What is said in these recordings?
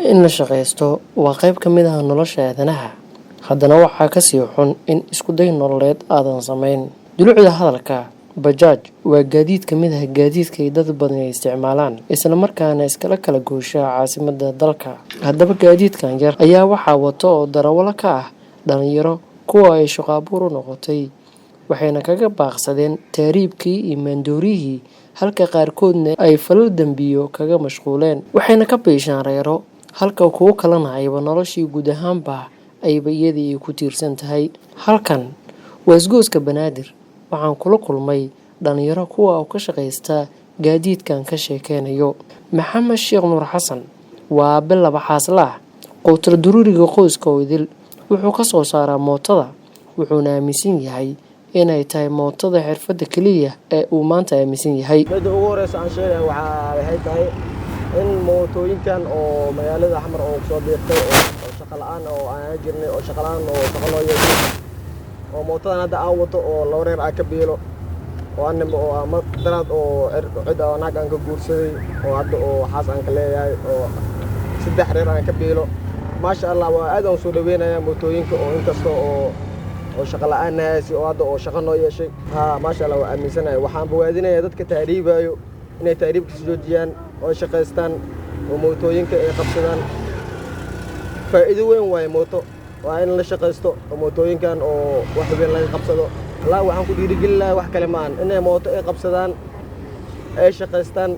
In la shaqaysto waa qayb ka mid ah nolosha aadanaha. Haddana waxaa ka sii xun in isku day nololeed aadan samayn. Dulucda hadalka bajaaj waa gaadiid ka mid ah gaadiidka ay dad badan isticmaalaan, isla markaana iskala kala goosha caasimadda dalka. Haddaba gaadiidkan yar ayaa waxaa wato oo darawalo ka ah dhalinyaro kuwa ay shaqo abuur u noqotay, waxayna kaga baaqsadeen tahriibkii iyo maandooriyihii, halka qaarkoodna ay falal dambiyo kaga mashquuleen. Waxayna ka beeshaan reero, halka kuwo kalena ayba noloshii guud ahaanba ayba iyadii ku tiirsan tahay. Halkan waa isgoyska Banaadir. Waxaan kula kulmay dhalinyaro kuwa ka shaqaysta gaadiidkan ka sheekeynayo. Maxamed Sheekh Nuur Xasan waa aabe laba xaasla ah, quutar daruuriga qoyska oo idil. Wuxuu ka soo saaraa mootada, wuxuuna aaminsan yahay inay tahay mootada xirfadda kaliya ee uu maanta aaminsan yahay. Midda ugu horeysa aan sheegay waxay tahay in mootooyinkan oo magaalada Xamar oo soo biirtay oo shaqo la'aan oo aan jirnay oo shaqo la'aan oo shaqo loo yeeshay oo mootadan hadda aan wato oo laba reer aan ka biilo oo animo oo ama daraad oo cid oo naag aan ka guursaday oo hadda oo xaas aan ka leeyahay oo saddex reer aan ka biilo. maasha Allah waa aad aan soo dhaweynaya mootooyinka oo inkasta oo shaqo la'aan haysi oo hadda oo shaqo noo yeeshay. maasha Allah waa aaminsanahay. waxaan bogaadinayaa dadka tahriibayo inay tahriibka soo joojiyaan oo shaqaystaan oo mootooyinka ay qabsadaan. faa'iido weyn waaye mooto, waa in la shaqaysto oo mootooyinkan oo wax weyn laga qabsado. Allah waxaan ku dhiirigelinayaa wax kale maahan inay mooto ay qabsadaan ay shaqaystaan.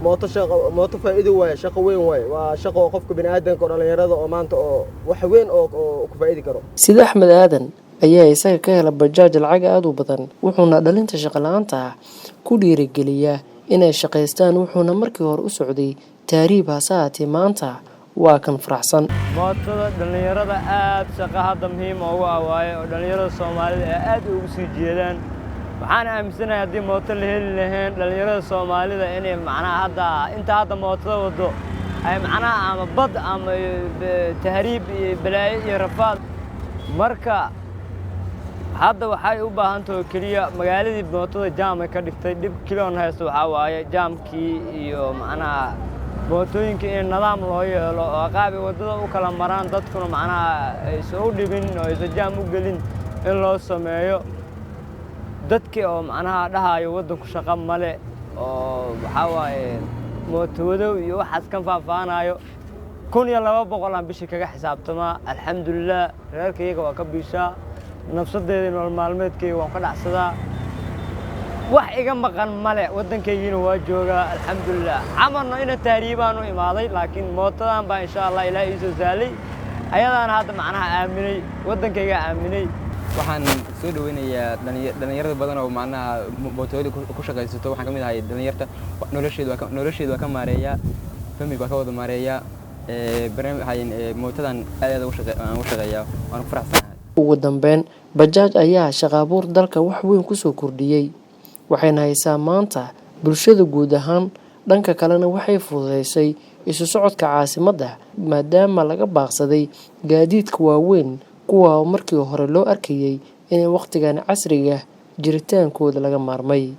mooto faa'iido waaye, shaqo weyn waaye, waa shaqo qofka bini'aadanka oo dhalinyarada oo maanta oo wax weyn oo ku faa'iidi karo. Sida Axmed Aadan ayaa isaga ka hela bajaaj lacag aad u badan, wuxuuna dhalinta shaqo la'aanta ku dhiirigeliyaa inay shaqaystaan. wuxuuna markii hore u socday tahriib, hase haatee maanta waa kan faraxsan. mootada dhalinyarada aad shaqo hadda muhiim ugu ah waaye oo dhalinyarada Soomaalida aad ugu sii jeedaan. waxaan aaminsanahay haddii mooto la heli lahayn dhalinyarada Soomaalida inay hadda mootada wado ay ama bad ama tahriib iyo balaayo iyo rafaad. marka hadda waxay u baahan tahay kaliya magaaladii mootada jaam ay ka dhigtay. dhib kiloon haysto waxaa waaye jaamkii iyo mootooyinka in nidaam loo yeelo oo qaab wadada u kala maraan, dadkuna ay soo dhibin oo aysan jaam u gelin in loo sameeyo. dadkii oo dhahayo wadanku shaqo male oo waxaa waaye mootowadow iyo waxaas kan faahfaahanayo 1200 aan bishii kaga xisaabtamaa. alxamdulillaah reerkayga waa ka biishaa, nafsadeedii nolol maalmeedkayga waan ka dhacsadaa. wax iga maqan male, wadankaygiina waa joogaa alxamdulillaah. camarna ina tahriibaan u imaaday, laakiin mootadan baa insha Allah ilaahay ii soo saalay. ayadaan hadda aaminay, wadankayga aaminay. waxaan soo dhaweynayaa dhalinyarada badan oo mootooyinka ku shaqaysato. waxaan ka mid ahay dhalinyarta nolosheedu waa ka maareeyaa, familka waa ka wada maareeyaa. mootadan aad ugu shaqeeyaa, waan ku faraxsanahay. Ugu dambeyn, bajaaj ayaa shaqo abuur dalka wax weyn ku soo kordhiyay, waxayna haysaa maanta bulshada guud ahaan. dhanka kalena waxay fududeysay isu socodka caasimadda, maadaama laga baaqsaday gaadiidka waaweyn kuwa markii hore loo arkayay inay waqtigan casriga jiritaankooda laga maarmay.